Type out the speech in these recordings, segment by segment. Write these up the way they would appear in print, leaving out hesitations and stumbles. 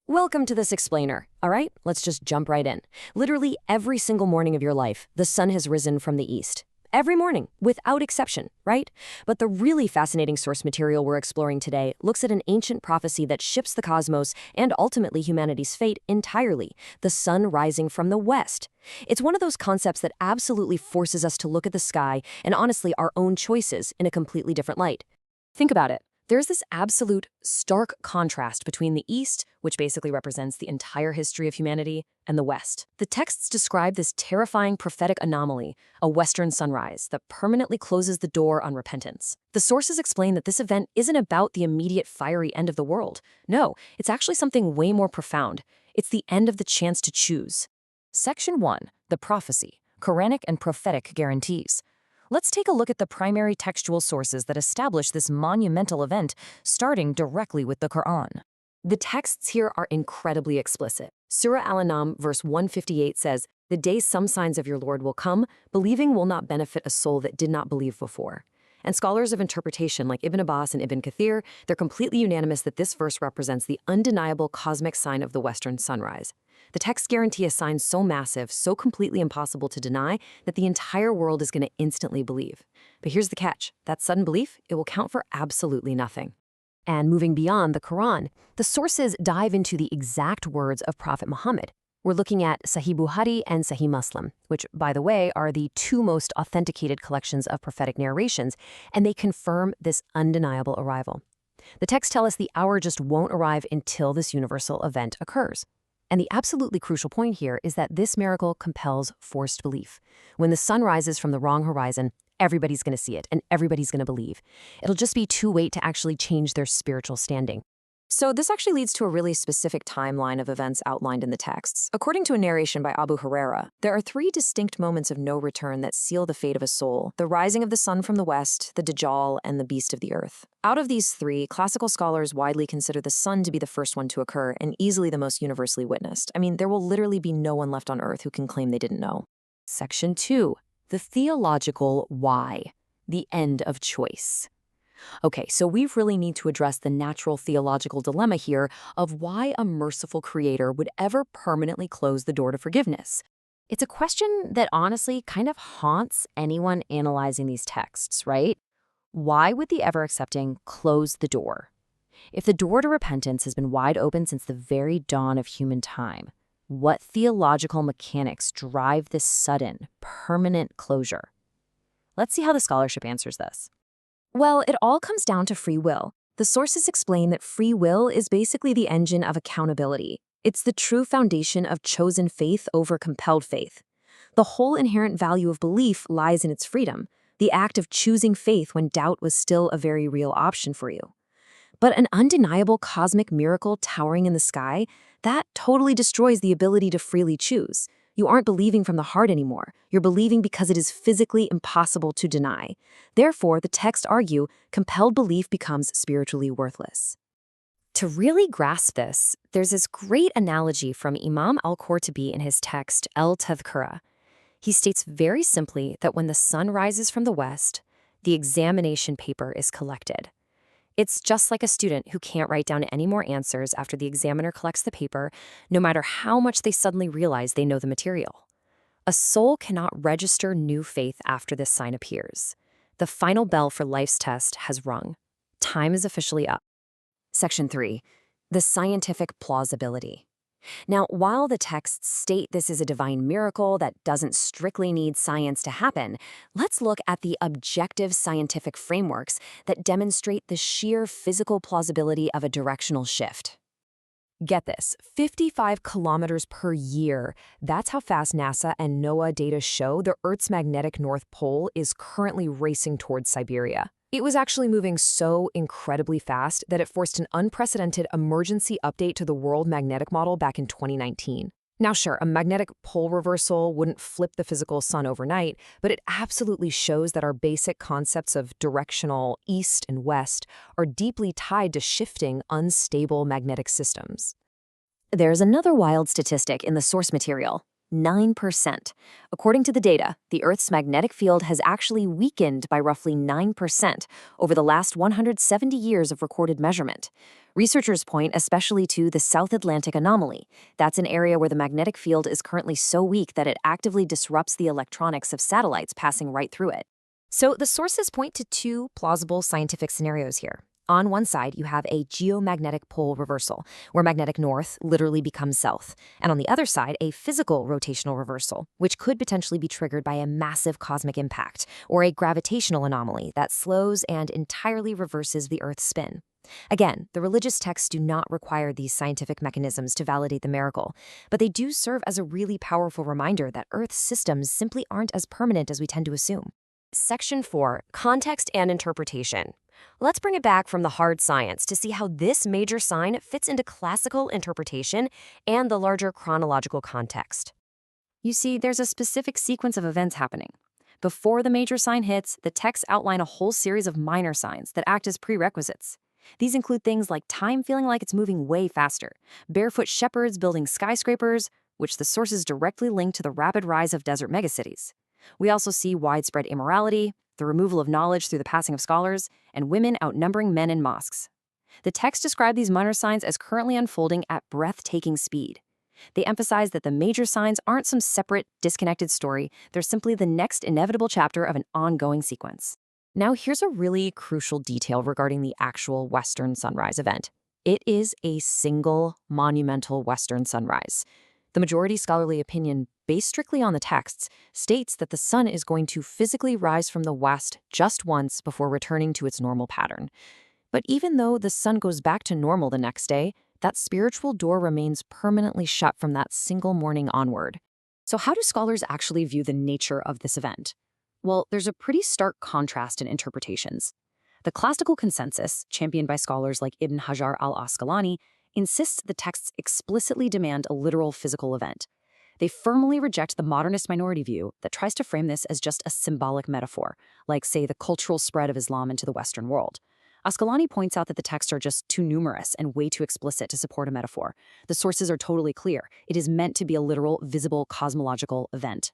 Welcome to this explainer. All right, let's just jump right in. Literally every single morning of your life, the sun has risen from the east. Every morning, without exception, right? But the really fascinating source material we're exploring today looks at an ancient prophecy that shifts the cosmos and ultimately humanity's fate entirely, the sun rising from the west. It's one of those concepts that absolutely forces us to look at the sky and honestly our own choices in a completely different light. Think about it. There's this absolute stark contrast between the East, which basically represents the entire history of humanity, and the West. The texts describe this terrifying prophetic anomaly, a Western sunrise, that permanently closes the door on repentance. The sources explain that this event isn't about the immediate fiery end of the world. No, it's actually something way more profound. It's the end of the chance to choose. Section 1. The Prophecy, Quranic and Prophetic Guarantees. Let's take a look at the primary textual sources that establish this monumental event, starting directly with the Quran. The texts here are incredibly explicit. Surah Al-Anam, verse 158 says, "The day some signs of your Lord will come, believing will not benefit a soul that did not believe before." And scholars of interpretation like Ibn Abbas and Ibn Kathir, they're completely unanimous that this verse represents the undeniable cosmic sign of the Western sunrise. The texts guarantee a sign so massive, so completely impossible to deny, that the entire world is going to instantly believe. But here's the catch. That sudden belief, it will count for absolutely nothing. And moving beyond the Quran, the sources dive into the exact words of Prophet Muhammad. We're looking at Sahih Bukhari and Sahih Muslim, which, by the way, are the two most authenticated collections of prophetic narrations, and they confirm this undeniable arrival. The texts tell us the hour just won't arrive until this universal event occurs. And the absolutely crucial point here is that this miracle compels forced belief. When the sun rises from the wrong horizon, everybody's going to see it, and everybody's going to believe. It'll just be too late to actually change their spiritual standing. So this actually leads to a really specific timeline of events outlined in the texts. According to a narration by Abu Huraira, there are three distinct moments of no return that seal the fate of a soul: the rising of the sun from the west, the Dajjal, and the beast of the earth. Out of these three, classical scholars widely consider the sun to be the first one to occur and easily the most universally witnessed. I mean, there will literally be no one left on earth who can claim they didn't know. Section 2. The theological why. The end of choice. Okay, so we really need to address the natural theological dilemma here of why a merciful creator would ever permanently close the door to forgiveness. It's a question that honestly kind of haunts anyone analyzing these texts, right? Why would the ever-accepting close the door? If the door to repentance has been wide open since the very dawn of human time, what theological mechanics drive this sudden, permanent closure? Let's see how the scholarship answers this. Well, it all comes down to free will. The sources explain that free will is basically the engine of accountability. It's the true foundation of chosen faith over compelled faith. The whole inherent value of belief lies in its freedom, the act of choosing faith when doubt was still a very real option for you. But an undeniable cosmic miracle towering in the sky, that totally destroys the ability to freely choose. You aren't believing from the heart anymore. You're believing because it is physically impossible to deny. Therefore, the texts argue, compelled belief becomes spiritually worthless. To really grasp this, there's this great analogy from Imam al-Qurtubi in his text, Al-Tadhkirah. He states very simply that when the sun rises from the west, the examination paper is collected. It's just like a student who can't write down any more answers after the examiner collects the paper, no matter how much they suddenly realize they know the material. A soul cannot register new faith after this sign appears. The final bell for life's test has rung. Time is officially up. Section 3. The scientific plausibility. Now, while the texts state this is a divine miracle that doesn't strictly need science to happen, let's look at the objective scientific frameworks that demonstrate the sheer physical plausibility of a directional shift. Get this, 55 kilometers per year. That's how fast NASA and NOAA data show the Earth's magnetic North Pole is currently racing towards Siberia. It was actually moving so incredibly fast that it forced an unprecedented emergency update to the World Magnetic Model back in 2019. Now sure, a magnetic pole reversal wouldn't flip the physical sun overnight, but it absolutely shows that our basic concepts of directional east and west are deeply tied to shifting, unstable magnetic systems. There's another wild statistic in the source material. 9%. According to the data, the Earth's magnetic field has actually weakened by roughly 9% over the last 170 years of recorded measurement. Researchers point especially to the South Atlantic anomaly. That's an area where the magnetic field is currently so weak that it actively disrupts the electronics of satellites passing right through it. So the sources point to two plausible scientific scenarios here. On one side, you have a geomagnetic pole reversal, where magnetic north literally becomes south. And on the other side, a physical rotational reversal, which could potentially be triggered by a massive cosmic impact, or a gravitational anomaly that slows and entirely reverses the Earth's spin. Again, the religious texts do not require these scientific mechanisms to validate the miracle, but they do serve as a really powerful reminder that Earth's systems simply aren't as permanent as we tend to assume. Section 4, Context and Interpretation. Let's bring it back from the hard science to see how this major sign fits into classical interpretation and the larger chronological context. You see, there's a specific sequence of events happening. Before the major sign hits, the texts outline a whole series of minor signs that act as prerequisites. These include things like time feeling like it's moving way faster, barefoot shepherds building skyscrapers, which the sources directly link to the rapid rise of desert megacities. We also see widespread immorality, the removal of knowledge through the passing of scholars, and women outnumbering men in mosques. The texts describe these minor signs as currently unfolding at breathtaking speed. They emphasize that the major signs aren't some separate, disconnected story, they're simply the next inevitable chapter of an ongoing sequence. Now here's a really crucial detail regarding the actual Western sunrise event. It is a single, monumental Western sunrise. The majority scholarly opinion, based strictly on the texts, states that the sun is going to physically rise from the west just once before returning to its normal pattern. But even though the sun goes back to normal the next day, that spiritual door remains permanently shut from that single morning onward. So how do scholars actually view the nature of this event? Well, there's a pretty stark contrast in interpretations. The classical consensus, championed by scholars like Ibn Hajar al-Asqalani, insists the texts explicitly demand a literal physical event. They firmly reject the modernist minority view that tries to frame this as just a symbolic metaphor, like, say, the cultural spread of Islam into the Western world. Asqalani points out that the texts are just too numerous and way too explicit to support a metaphor. The sources are totally clear. It is meant to be a literal, visible, cosmological event.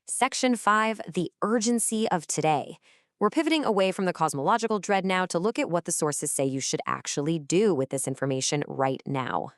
Section 5, The Urgency of Today. We're pivoting away from the cosmological dread now to look at what the sources say you should actually do with this information right now.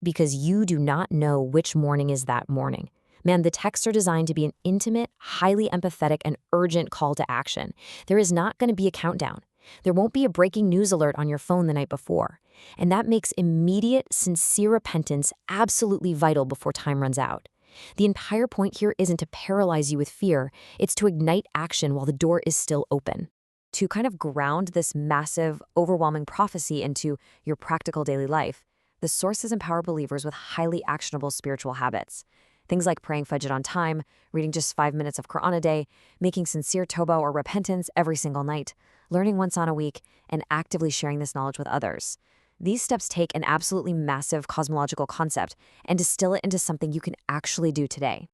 Because you do not know which morning is that morning. Man, the texts are designed to be an intimate, highly empathetic, and urgent call to action. There is not going to be a countdown. There won't be a breaking news alert on your phone the night before. And that makes immediate, sincere repentance absolutely vital before time runs out. The entire point here isn't to paralyze you with fear, it's to ignite action while the door is still open. To kind of ground this massive, overwhelming prophecy into your practical daily life, the sources empower believers with highly actionable spiritual habits. Things like praying Fajr on time, reading just 5 minutes of Quran a day, making sincere Tawbah or repentance every single night, learning once a week, and actively sharing this knowledge with others. These steps take an absolutely massive cosmological concept and distill it into something you can actually do today.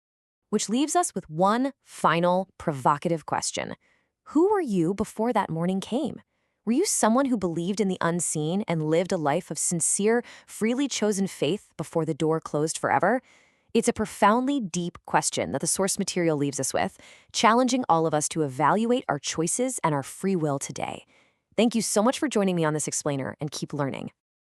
Which leaves us with one final provocative question. Who were you before that morning came? Were you someone who believed in the unseen and lived a life of sincere, freely chosen faith before the door closed forever? It's a profoundly deep question that the source material leaves us with, challenging all of us to evaluate our choices and our free will today. Thank you so much for joining me on this explainer, and keep learning.